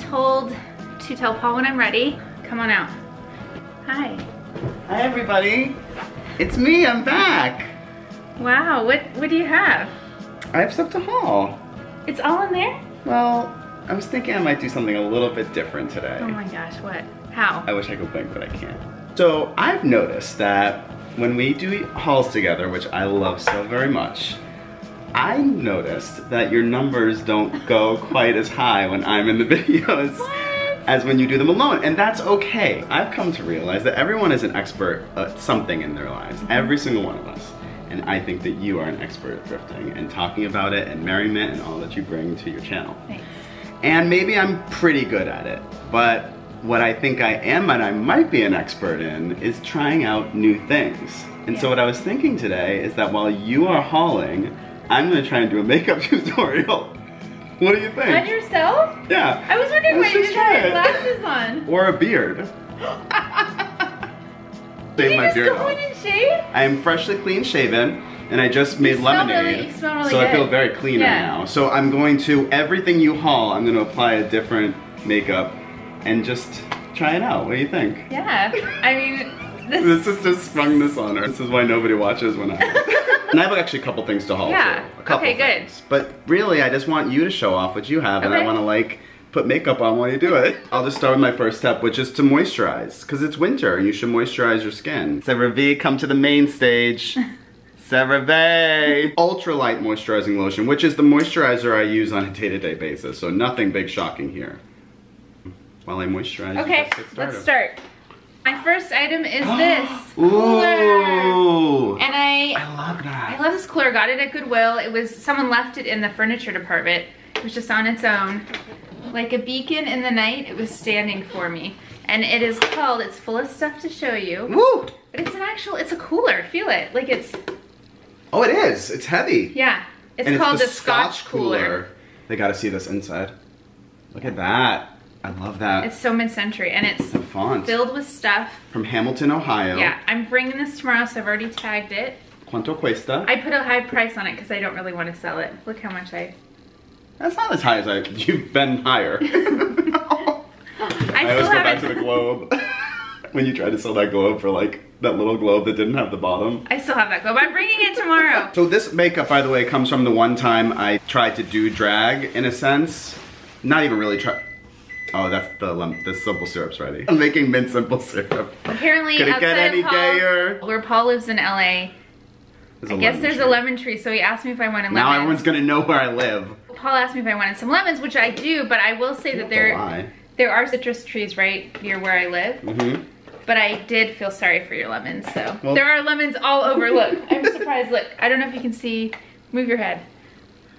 told to tell Paul when I'm ready. Come on out. Hi. Hi everybody. It's me, I'm back. Wow, what do you have? I have stuff to haul. It's all in there? Well, I was thinking I might do something a little bit different today. Oh my gosh, what? How? I wish I could blink, but I can't. So I've noticed that when we do hauls together, which I love so very much, I noticed that your numbers don't go quite as high when I'm in the videos as when you do them alone, and that's okay. I've come to realize that everyone is an expert at something in their lives, every single one of us. And I think that you are an expert at thrifting and talking about it and merriment and all that you bring to your channel. Thanks. And maybe I'm pretty good at it, but what I think I am and I might be an expert in is trying out new things. And so what I was thinking today is that while you are hauling, I'm gonna try and do a makeup tutorial. What do you think? On yourself? Yeah. I was wondering why you didn't have your glasses on. Or a beard. Did you just go in and shave? I am freshly clean shaven, and I just made lemonade. You smell really so good. I feel very clean right now. So I'm going to, everything you haul, I'm gonna apply a different makeup and just try it out. What do you think? Yeah, I mean, this is just sprung this on her. This is why nobody watches when I And I have actually a couple things to haul too. A couple things. But really, I just want you to show off what you have, and I want to like put makeup on while you do it. I'll just start with my first step, which is to moisturize, because it's winter and you should moisturize your skin. CeraVe, come to the main stage. CeraVe! Ultralight moisturizing lotion, which is the moisturizer I use on a day-to-day basis, so nothing big shocking here. While I moisturize, okay, let's start. My first item is this cooler. Ooh, and I love that. I love this cooler. Got it at Goodwill. It was, someone left it in the furniture department. It was just on its own. Like a beacon in the night, it was standing for me. And it is called, it's full of stuff to show you. Woo! But it's an actual, it's a cooler. Feel it. Like it's... Oh, it is. It's heavy. Yeah. It's called the Scotch Cooler. They gotta see this inside. Look at that. I love that. It's so mid-century, and it's the font. Filled with stuff. From Hamilton, Ohio. Yeah, I'm bringing this tomorrow, so I've already tagged it. Quanto cuesta? I put a high price on it because I don't really want to sell it. Look how much I... That's not as high as you've been higher. I always go back to the globe. When you tried to sell that globe for like, that little globe that didn't have the bottom. I still have that globe. I'm bringing it tomorrow. So this makeup, by the way, comes from the one time I tried to do drag, in a sense. Not even really try. Oh, that's the simple syrup's ready. I'm making mint simple syrup. Apparently, could it get any gayer? Where Paul lives in LA, I guess there's a lemon tree, so he asked me if I wanted lemons. Now everyone's gonna know where I live. Paul asked me if I wanted some lemons, which I do, but I will say that there are citrus trees right near where I live. Mm-hmm. But I did feel sorry for your lemons, so. Well, there are lemons all over, look. I'm surprised, look. I don't know if you can see, move your head.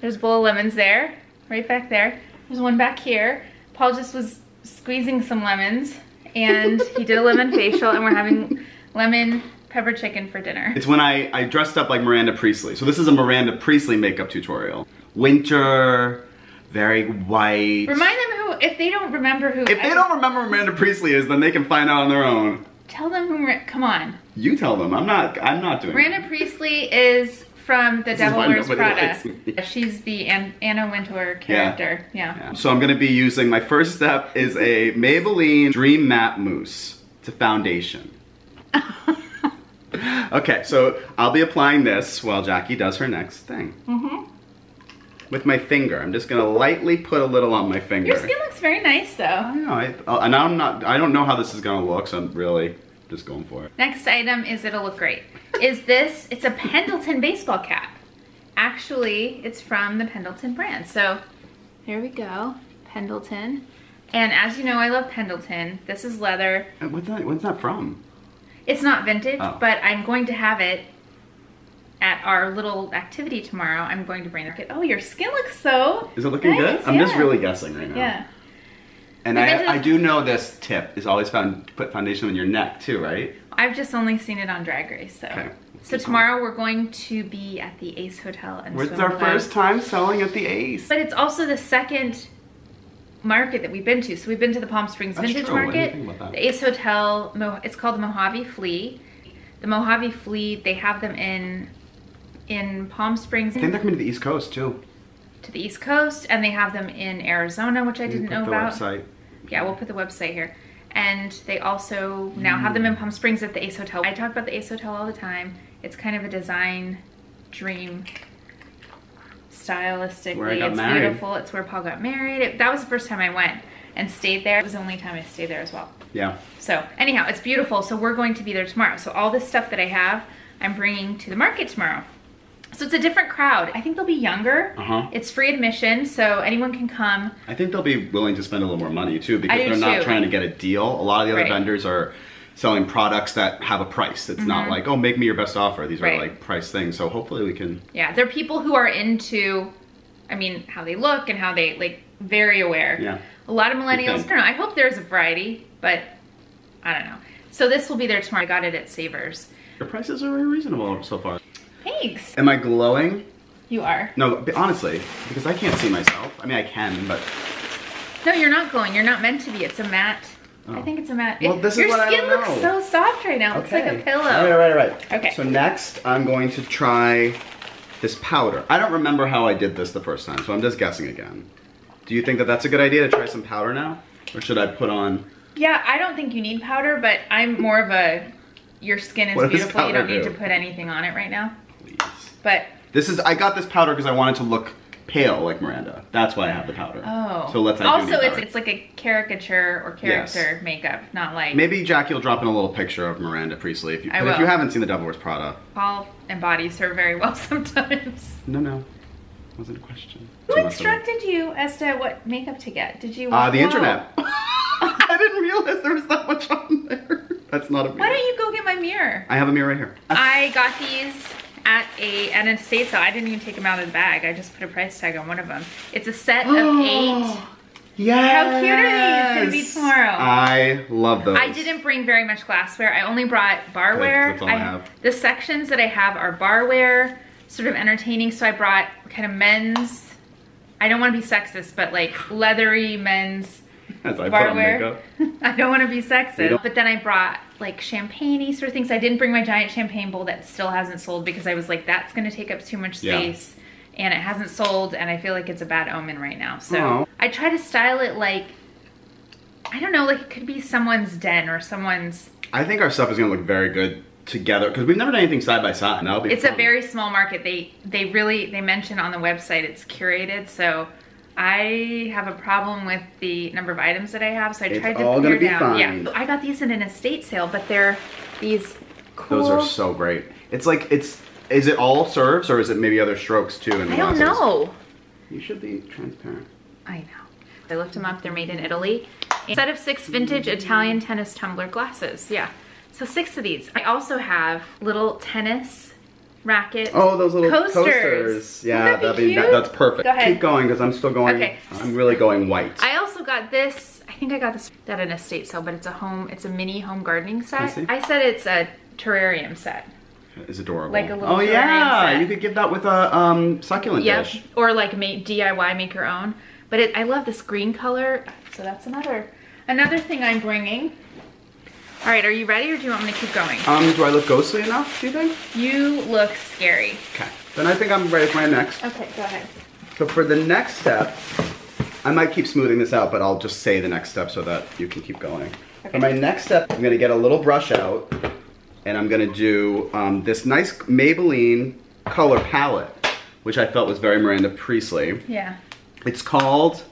There's a bowl of lemons there, right back there. There's one back here. Paul just was squeezing some lemons, and he did a lemon facial, and we're having lemon pepper chicken for dinner. It's when I dressed up like Miranda Priestley. So this is a Miranda Priestley makeup tutorial. Winter, very white. Remind them who, if they don't remember who. If they don't remember who Miranda Priestley is, then they can find out on their own. Tell them who, come on. You tell them, I'm not doing it. Miranda Priestley is from The Devil Wears Prada. She's the Anna Wintour character, yeah. So I'm gonna be using, my first step is a Maybelline Dream Matte Mousse. It's a foundation. Okay, so I'll be applying this while Jackie does her next thing. Mm-hmm. With my finger. I'm just gonna lightly put a little on my finger. Your skin looks very nice though. I know, and I don't know how this is gonna look, so I'm really just going for it. Next item is, it'll look great, is this, it's a Pendleton baseball cap. Actually, it's from the Pendleton brand. So here we go, Pendleton. And as you know, I love Pendleton. This is leather. What's that from? It's not vintage, but I'm going to have it at our little activity tomorrow. I'm going to bring it. Oh, your skin looks so Is it looking good? I'm just really guessing right now. Yeah. And I do know this tip is always put foundation on your neck too, right? I've just only seen it on Drag Race, so. Okay. So tomorrow we're going to be at the Ace Hotel and it's our first time selling at the Ace. But it's also the second market that we've been to. So we've been to the Palm Springs Vintage Market, the Ace Hotel, it's called the Mojave Flea. The Mojave Flea, they have them in Palm Springs. I think they're coming to the East Coast too. To the East Coast, and they have them in Arizona, which I didn't know about. Website. Yeah, we'll put the website here. And they also now have them in Palm Springs at the Ace Hotel. I talk about the Ace Hotel all the time. It's kind of a design dream stylistically. It's beautiful. It's where Paul got married. That was the first time I went and stayed there. It was the only time I stayed there as well. Yeah. So anyhow, it's beautiful. So we're going to be there tomorrow. So all this stuff that I have, I'm bringing to the market tomorrow. So it's a different crowd. I think they'll be younger. It's free admission, so anyone can come. I think they'll be willing to spend a little more money too, because they're not trying to get a deal. A lot of the other vendors are selling products that have a price. It's not like, oh, make me your best offer. These are like price things. So hopefully we can. Yeah, they're people who are into, I mean, how they look and how they, like, very aware. Yeah. A lot of millennials. I don't know. I hope there's a variety, but I don't know. So this will be there tomorrow. I got it at Savers. Your prices are very reasonable so far. Thanks. Am I glowing? You are. No, honestly, because I can't see myself. I mean, I can, but. No, you're not glowing. You're not meant to be. It's a matte. Oh. I think it's a matte. Well, this is what I don't know. Your skin looks so soft right now. It's like a pillow. Right. Okay. So next, I'm going to try this powder. I don't remember how I did this the first time, so I'm just guessing again. Do you think that that's a good idea to try some powder now? Or should I put on? Yeah, I don't think you need powder, but I'm more of a, your skin is beautiful. You don't need to put anything on it right now. Please. But this is, I got this powder because I wanted to look pale like Miranda. That's why I have the powder. Oh. So let's also, it's like a caricature or character makeup, not like. Maybe Jackie will drop in a little picture of Miranda Priestley if you haven't seen The Devil Wears Prada. Paul embodies her very well sometimes. No. Wasn't a question. Who instructed you as to what makeup to get? Did you? The internet. I didn't realize there was that much on there. That's not a mirror. Why don't you go get my mirror? I have a mirror right here. I got these at an estate sale. I didn't even take them out of the bag. I just put a price tag on one of them. It's a set of 8. Yes. How cute are these? Gonna be tomorrow. I love those. I didn't bring very much glassware. I only brought barware. That's all I have. The sections that I have are barware, sort of entertaining. So I brought kind of men's, I don't want to be sexist, but like leathery men's barware. I don't want to be sexist. But then I brought like champagne-y sort of things. I didn't bring my giant champagne bowl that still hasn't sold because I was like, that's going to take up too much space. And it hasn't sold, and I feel like it's a bad omen right now. So I try to style it like, I don't know, like it could be someone's den or someone's. I think our stuff is gonna look very good together because we've never done anything side by side. That'll be fun. A very small market. They mention on the website it's curated. So I have a problem with the number of items that I have. So I tried to pare down. Fine. Yeah, I got these in an estate sale, but they're these cool. Those are so great. It's like Is it all serves or is it maybe other strokes too? I don't know. You should be transparent. I know. I looked them up. They're made in Italy. A set of 6 vintage Italian tennis tumbler glasses. Yeah. So 6 of these. I also have little tennis racket. Oh, those little coasters. Yeah, that's perfect. Go ahead. Keep going because I'm still going. Okay. I'm really going white. I also got this. I think I got this at an estate sale, but it's a mini home gardening set. I said it's a terrarium set. Is adorable. Like a little set. You could give that with a succulent dish. Or like DIY, make your own. But I love this green color. So that's another thing I'm bringing. All right, are you ready or do you want me to keep going? Do I look ghostly enough, do you think? You look scary. Okay, then I think I'm ready for my next. Okay, go ahead. So for the next step, I might keep smoothing this out, but I'll just say the next step so that you can keep going. Okay. For my next step, I'm gonna get a little brush out and I'm gonna do this nice Maybelline color palette, which I felt was very Miranda Priestley. Yeah. It's called,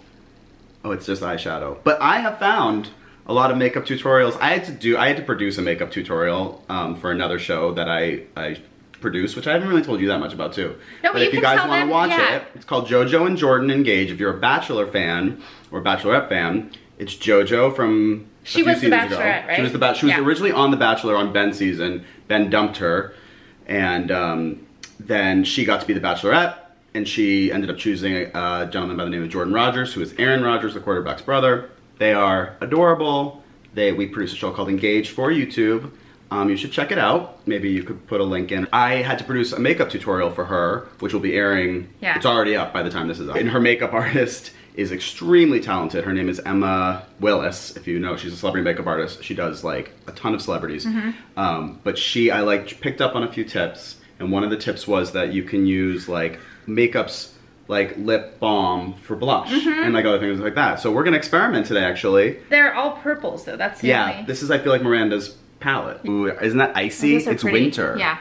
it's just eyeshadow. But I have found a lot of makeup tutorials. I had to produce a makeup tutorial for another show that I produced, which I haven't really told you that much about too. No, but if you guys want to watch it, it's called JoJo and Jordan Engage. If you're a Bachelor fan or Bachelorette fan, it's JoJo from She was the Bachelorette, right? She was originally on The Bachelor on Ben's season. Ben dumped her, and then she got to be the Bachelorette, and she ended up choosing a gentleman by the name of Jordan Rogers, who is Aaron Rodgers, the quarterback's brother. They are adorable. We produce a show called Engage for YouTube. You should check it out. Maybe you could put a link in. I had to produce a makeup tutorial for her, which will be airing. Yeah. It's already up by the time this is up. And her makeup artist is extremely talented. Her name is Emma Willis, if you know. She's a celebrity makeup artist. She does like a ton of celebrities. But I picked up on a few tips. And one of the tips was that you can use like makeups like lip balm for blush and like other things like that. So we're gonna experiment today, actually. They're all purples though, that's the only... This is, I feel like, Miranda's palette. Ooh, isn't that icy? It's pretty. Winter. Yeah.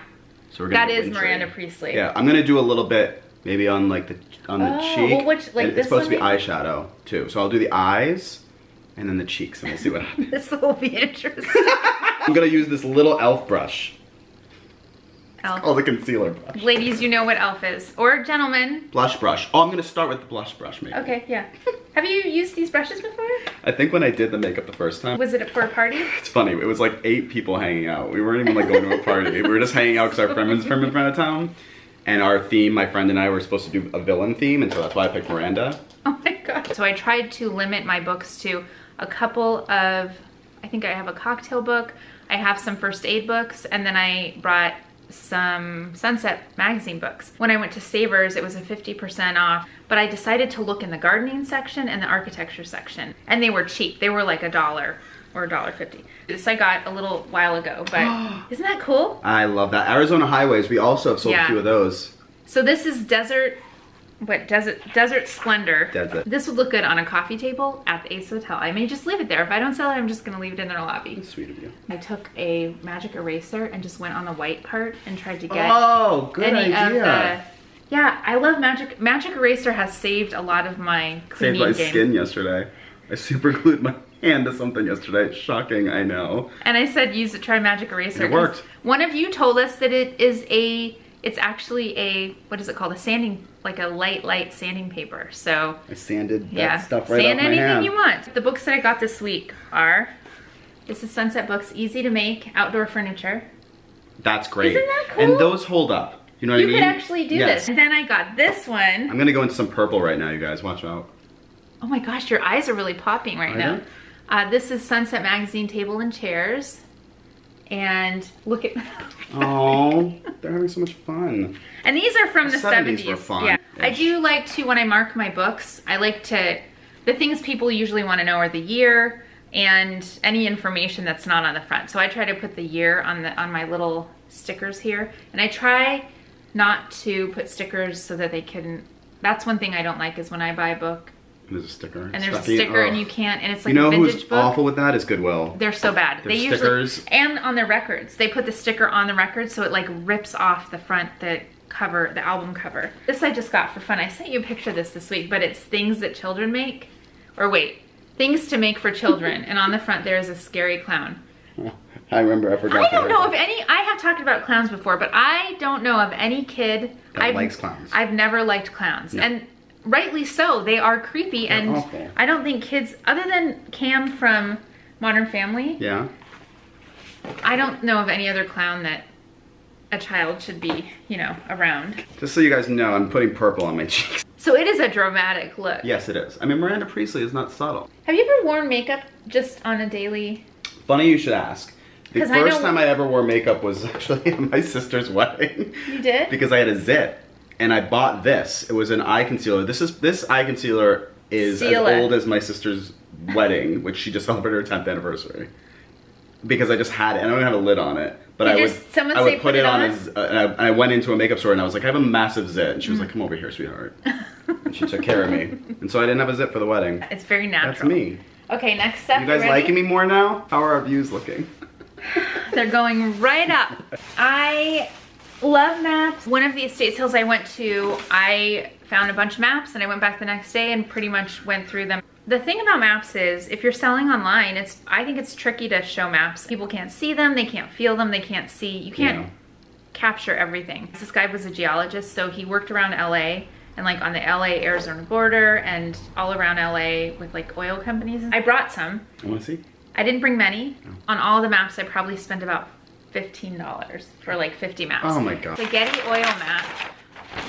So we're gonna that is Miranda Priestley. Yeah, I'm gonna do a little bit maybe on like the cheek. Well, which, like, it's supposed to be eyeshadow too. So I'll do the eyes and then the cheeks and we'll see what happens. This will be interesting. I'm gonna use this little e.l.f. brush. E.l.F. It's called a concealer brush. Ladies, you know what e.l.f. is. Or gentlemen. Blush brush. Oh, I'm gonna start with the blush brush maybe. Okay, yeah. Have you used these brushes before? I think when I did the makeup the first time. Was it for a party? It's funny, it was like 8 people hanging out. We weren't even like going to a party. We were just hanging out because our friend was from in front of town. And our theme, my friend and I were supposed to do a villain theme, and so that's why I picked Miranda. Oh my god. So I tried to limit my books to a couple of, I think I have a cocktail book, I have some first aid books, and then I brought some Sunset magazine books. When I went to Savers, it was a 50% off, but I decided to look in the gardening section and the architecture section, and they were cheap. They were like $1 or $1.50. This I got a little while ago, but isn't that cool? I love that. Arizona Highways, we also have sold a few of those. So this is Desert Splendor. Desert. This would look good on a coffee table at the Ace Hotel. I may just leave it there. If I don't sell it, I'm just gonna leave it in their lobby. That's sweet of you. I took a magic eraser and just went on the white part and tried to get good idea. Yeah, I love magic. Magic eraser has saved a lot of my cleaning game. Saved my skin yesterday. I super glued my hand to something yesterday. Shocking, I know. And I said try magic eraser. It worked. One of you told us that it's actually a, what is it called? A sanding, like a light sanding paper. So I sanded that stuff right off my hand. Sand anything you want. The books that I got this week are, this is Sunset Books, Easy to Make, Outdoor Furniture. That's great. Isn't that cool? And those hold up. You know what I mean? You could actually do this. And then I got this one. I'm gonna go into some purple right now, you guys. Watch out. Oh my gosh, your eyes are really popping right now. This is Sunset Magazine Table and Chairs. And look at oh, they're having so much fun. And these are from the 70s. Were fun. Yeah. I do like to, when I mark my books, I like to, the things people usually want to know are the year and any information that's not on the front. So I try to put the year on my little stickers here. And I try not to put stickers so that they can, that's one thing I don't like is when I buy a book. And there's a sticker. And there's a sticker and you can't, and it's like a vintage book. You know who's awful with that is Goodwill. They're so bad. There's stickers. And on their records. They put the sticker on the record so it like rips off the front, the cover, the album cover. This I just got for fun. I sent you a picture of this week, but it's things that children make. Or wait, things to make for children. And on the front there is a scary clown. I remember, I forgot. I don't know of any, I have talked about clowns before, but I don't know of any kid that likes clowns. I've never liked clowns. No. And rightly so, they are creepy. They're and awful. I don't think kids, other than Cam from Modern Family, I don't know of any other clown that a child should be, you know, around. Just so you guys know, I'm putting purple on my cheeks. So it is a dramatic look. Yes, it is. I mean, Miranda Priestley is not subtle. Have you ever worn makeup just on a daily? Funny you should ask. The first time I ever wore makeup was actually at my sister's wedding. You did? Because I had a zit. And I bought this. It was an eye concealer. This eye concealer is as old as my sister's wedding, which she just celebrated her 10th anniversary. Because I just had it, and I don't have a lid on it. But I would put it on as, and I went into a makeup store and I was like, I have a massive zit. And she was like, come over here, sweetheart. And she took care of me. And so I didn't have a zit for the wedding. It's very natural. That's me. Okay, next step. You guys liking me more now? How are our views looking? They're going right up. I love maps. One of the estate sales I went to, I found a bunch of maps and I went back the next day and pretty much went through them. The thing about maps is, if you're selling online, I think it's tricky to show maps. People can't see them, they can't feel them, they can't see, you can't capture everything. This guy was a geologist, so he worked around LA and like on the LA-Arizona border and all around LA with like oil companies. I brought some. I wanna see. I didn't bring many. On all the maps, I probably spent about $15 for like 50 maps. Oh my god. The Getty Oil map.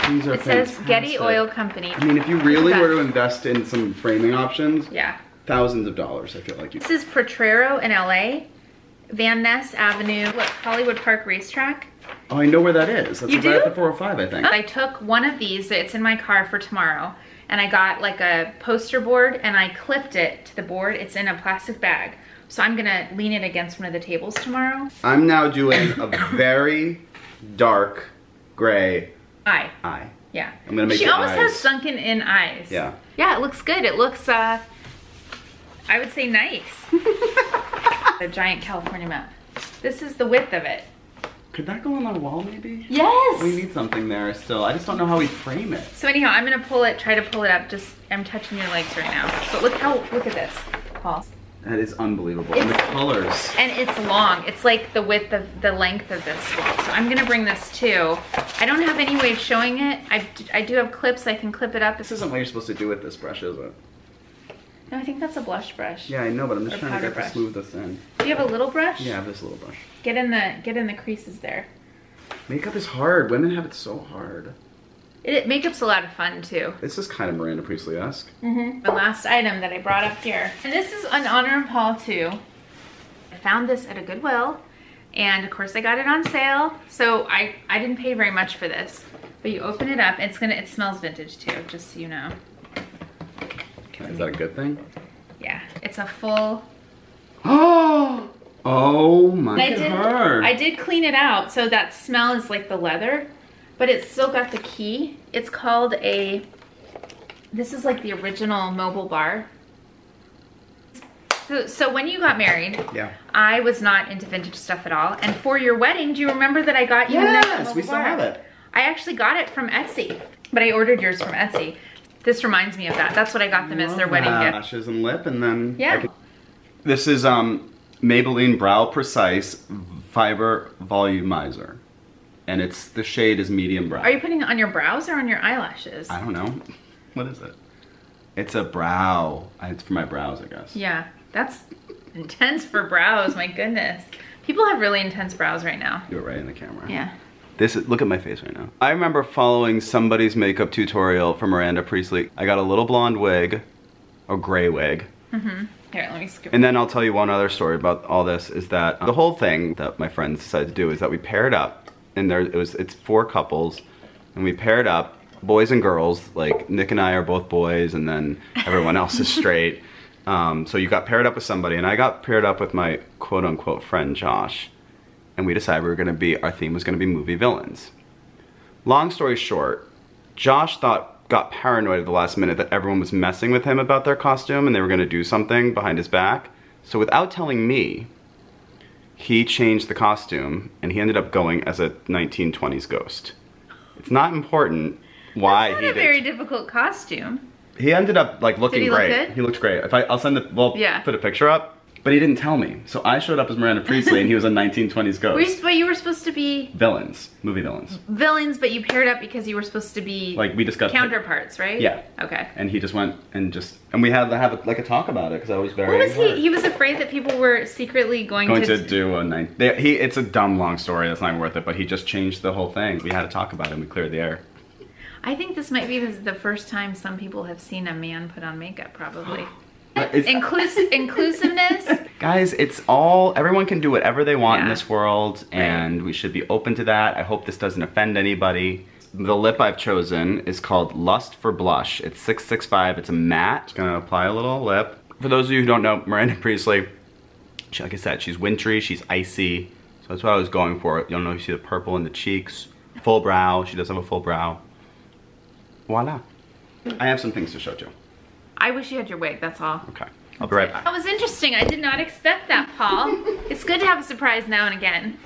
These are it says Getty Oil Company. I mean, if you really were to invest in some framing options, thousands of dollars, I feel like you. This is Potrero in LA, Van Ness Avenue, look, Hollywood Park Racetrack. Oh, I know where that is. That's right at the 405, I think. I took one of these, it's in my car for tomorrow, and I got like a poster board and I clipped it to the board. It's in a plastic bag. So I'm gonna lean it against one of the tables tomorrow. I'm now doing a very dark gray eye. Yeah. I'm gonna make She almost has sunken in eyes. Yeah. Yeah, it looks good. It looks, I would say nice. A giant California map. This is the width of it. Could that go on the wall maybe? Yes! We need something there still. I just don't know how we frame it. So anyhow, I'm gonna pull it, try to pull it up. I'm touching your legs right now. But look at this, Paul. That is unbelievable. And the colors. And it's long. It's like the width of the length of this wall. So I'm gonna bring this too. I don't have any way of showing it. I do have clips. I can clip it up. This isn't what you're supposed to do with this brush, is it? No, I think that's a blush brush. Yeah, I know, but I'm just trying to get to smooth this in. Do you have a little brush? Yeah, I have this little brush. Get in the creases there. Makeup is hard. Women have it so hard. Makeup's a lot of fun too. This is kind of Miranda Priestley-esque. The last item that I brought up here. And this is an honor of Paul too. I found this at a Goodwill, and of course I got it on sale. So I didn't pay very much for this. But you open it up, it smells vintage too, just so you know. Is that a good thing? Yeah, it's a full. Oh my God. I did clean it out, so that smell is like the leather, but it's still got the key. It's called this is like the original mobile bar. So when you got married, yeah, I was not into vintage stuff at all. And for your wedding, do you remember that I got you this mobile bar? Yes, we still have it. I actually got it from Etsy, but I ordered yours from Etsy. This reminds me of that. That's what I got them as their wedding gift. Lashes and lip, and then yeah. This is Maybelline Brow Precise Fiber Volumizer, and the shade is medium brown. Are you putting it on your brows or on your eyelashes? I don't know. What is it? It's a brow. It's for my brows, I guess. Yeah, that's intense for brows. My goodness, people have really intense brows right now. Do it right in the camera. Yeah. Look at my face right now. I remember following somebody's makeup tutorial from Miranda Priestley. I got a little blonde wig, or gray wig. Here, let me scoop. And then I'll tell you one other story about all this, is that the whole thing that my friends decided to do is that we paired up, and it's 4 couples, and we paired up, boys and girls, like Nick and I are both boys, and then everyone else is straight. So you got paired up with somebody, and I got paired up with my quote-unquote friend Josh. And we decided our theme was gonna be movie villains. Long story short, Josh got paranoid at the last minute that everyone was messing with him about their costume and they were gonna do something behind his back. So without telling me, he changed the costume and he ended up going as a 1920s ghost. It's not important why he did. That's not a very difficult costume. He ended up like looking great. Look good? He looked great. I'll send it, put a picture up. But he didn't tell me. So I showed up as Miranda Priestley and he was a 1920s ghost. But you were supposed to be... Villains. Movie villains. Villains, but you paired up because you were supposed to be... Like we discussed... counterparts, right? Yeah. Okay. And he just went and we had to have like a talk about it because I was very... What was he? He was afraid that people were secretly going to do a... It's a dumb long story. That's not worth it. But he just changed the whole thing. We had to talk about it and we cleared the air. I think this might be the first time some people have seen a man put on makeup, probably. Inclusiveness. Guys, everyone can do whatever they want in this world, and we should be open to that. I hope this doesn't offend anybody. The lip I've chosen is called Lust for Blush. It's 665, it's a matte. Just gonna apply a little lip. For those of you who don't know, Miranda Priestley, like I said, she's wintry, she's icy. So that's what I was going for. You'll know you see the purple in the cheeks. Full brow, she does have a full brow. Voila. I have some things to show too. I wish you had your wig, that's all. Okay, I'll be right back. That was interesting. I did not expect that, Paul. It's good to have a surprise now and again.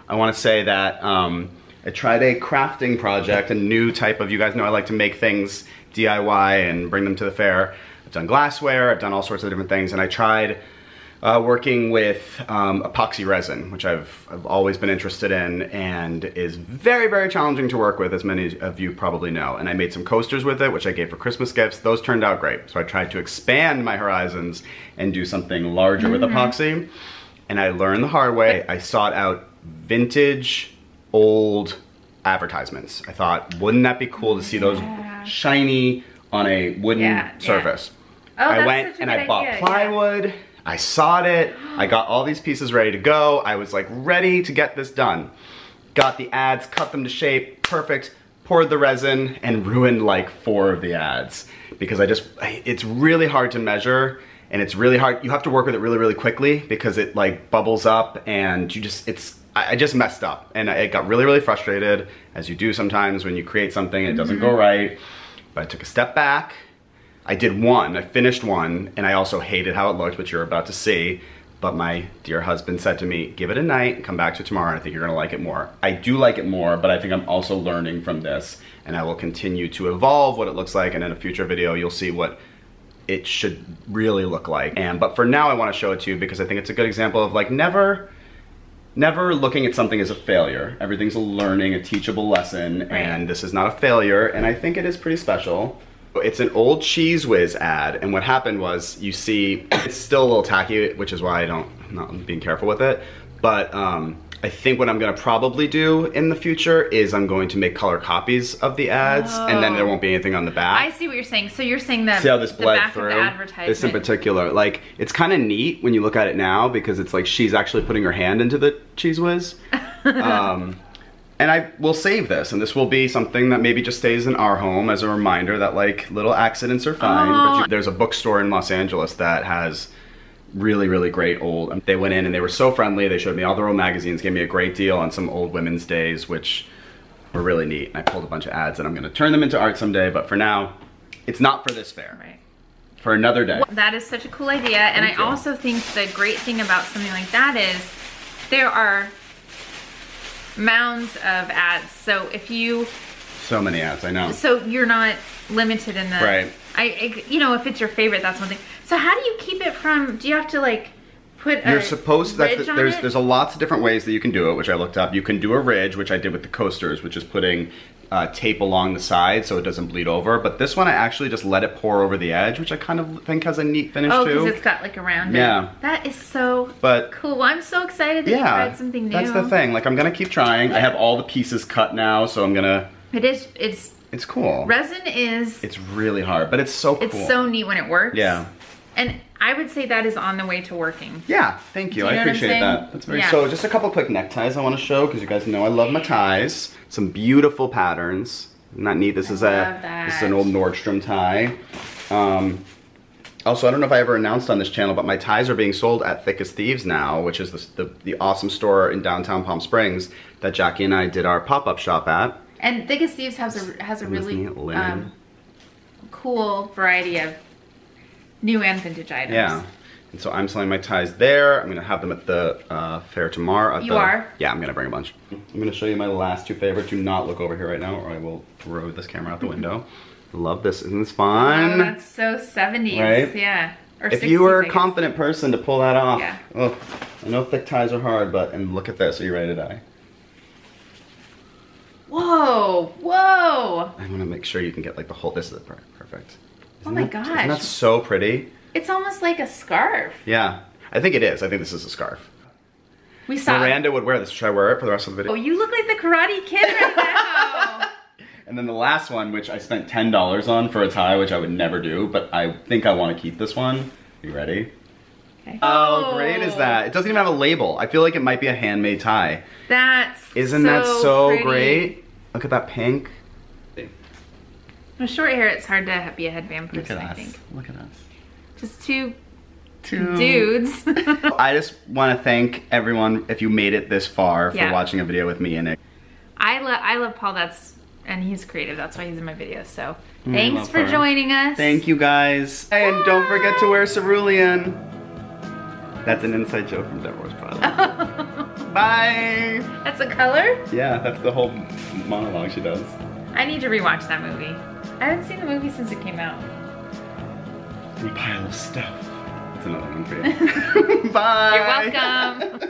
I want to say that I tried a crafting project, a new type of, you guys know I like to make things DIY and bring them to the fair. I've done glassware, I've done all sorts of different things, and I tried working with epoxy resin, which I've always been interested in and is very, very challenging to work with, as many of you probably know. And I made some coasters with it, which I gave for Christmas gifts. Those turned out great. So I tried to expand my horizons and do something larger with epoxy. And I learned the hard way. I sought out vintage, old advertisements. I thought, wouldn't that be cool to see those shiny on a wooden surface? Oh, I went and I bought plywood. I sawed it, I got all these pieces ready to go, I was like ready to get this done. Got the ads, cut them to shape, perfect, poured the resin, and ruined like 4 of the ads. Because it's really hard to measure, and it's really hard, you have to work with it really, really quickly because it like bubbles up and it's I just messed up, and I got really, really frustrated, as you do sometimes when you create something and it doesn't go right. But I took a step back. I did one, I finished one, and I also hated how it looked, which you're about to see. But my dear husband said to me, give it a night, come back to it tomorrow, and I think you're gonna like it more. I do like it more, but I think I'm also learning from this, and I will continue to evolve what it looks like, and in a future video, you'll see what it should really look like. But for now, I wanna show it to you because I think it's a good example of like never looking at something as a failure. Everything's a learning, a teachable lesson, and this is not a failure, and I think it is pretty special. It's an old Cheese Whiz ad, and what happened was, you see, it's still a little tacky, which is why I'm not being careful with it, but I think what I'm gonna probably do in the future is I'm going to make color copies of the ads, and then there won't be anything on the back. I see what you're saying. So you're saying that see how this bled back through? Of the advertisement. This in particular, like, it's kind of neat when you look at it now because it's like she's actually putting her hand into the Cheese Whiz. And I will save this, and this will be something that maybe just stays in our home as a reminder that like little accidents are fine. But there's a bookstore in Los Angeles that has really, really great old, they went in and they were so friendly. They showed me all their old magazines, gave me a great deal on some old women's days, which were really neat. And I pulled a bunch of ads and I'm gonna turn them into art someday, but for now, it's not for this fair. Right. For another day. Well, that is such a cool idea. And I also think the great thing about something like that is there are mounds of ads. So if you... So many ads, I know. So you're not limited in the... Right. You know, if it's your favorite, that's one thing. So how do you keep it from... Do you have to like put You're supposed to... ridge on it? There's a lots of different ways that you can do it, which I looked up. You can do a ridge, which I did with the coasters, which is putting tape along the side so it doesn't bleed over. But this one, I actually just let it pour over the edge, which I kind of think has a neat finish too. Oh, because it's got like a round. Yeah. That is so cool. I'm so excited that you tried something new. That's the thing. Like, I'm gonna keep trying. I have all the pieces cut now, so I'm gonna... It's cool. Resin is... It's really hard, but it's so cool. It's so neat when it works. Yeah. And I would say that is on the way to working. Yeah, thank you. I appreciate that. That's very... So just a couple quick neckties I want to show, because you guys know I love my ties. Some beautiful patterns. Isn't that neat? This is an old Nordstrom tie. Also, I don't know if I ever announced on this channel, but my ties are being sold at Thick as Thieves now, which is the awesome store in downtown Palm Springs that Jacque and I did our pop-up shop at. And Thick as Thieves has a really cool variety of new and vintage items. Yeah. And so I'm selling my ties there. I'm gonna have them at the fair tomorrow. You are? Yeah, I'm gonna bring a bunch. I'm gonna show you my last two favorites. Do not look over here right now or I will throw this camera out the window. Love this, isn't this fun? Oh, that's so 70s, right? Yeah. Or if 60s, you were a confident person to pull that off. Yeah. Oh, I know thick ties are hard, and look at this. Are you ready to die? Whoa, whoa. I wanna make sure you can get like the whole, this is perfect. Oh my gosh. Isn't that so pretty? It's almost like a scarf. Yeah, I think it is. I think this is a scarf. We saw Miranda would wear this. Should I wear it for the rest of the video? Oh, you look like the Karate Kid right now. And then the last one, which I spent $10 on for a tie, which I would never do, but I think I want to keep this one. Are you ready? Okay. How great is that? It doesn't even have a label. I feel like it might be a handmade tie. Isn't that so great? Look at that pink. With short hair, it's hard to be a headband person, I think. Look at us. Just two dudes. I just want to thank everyone if you made it this far for watching a video with me in it. I love Paul. And he's creative. That's why he's in my videos. So thanks for joining us. Thank you guys. And don't forget to wear cerulean. That's an inside joke from Deborah's Prada. Bye. That's a color? Yeah, that's the whole monologue she does. I need to rewatch that movie. I haven't seen the movie since it came out. You pile of stuff. That's another one for you. Bye. You're welcome.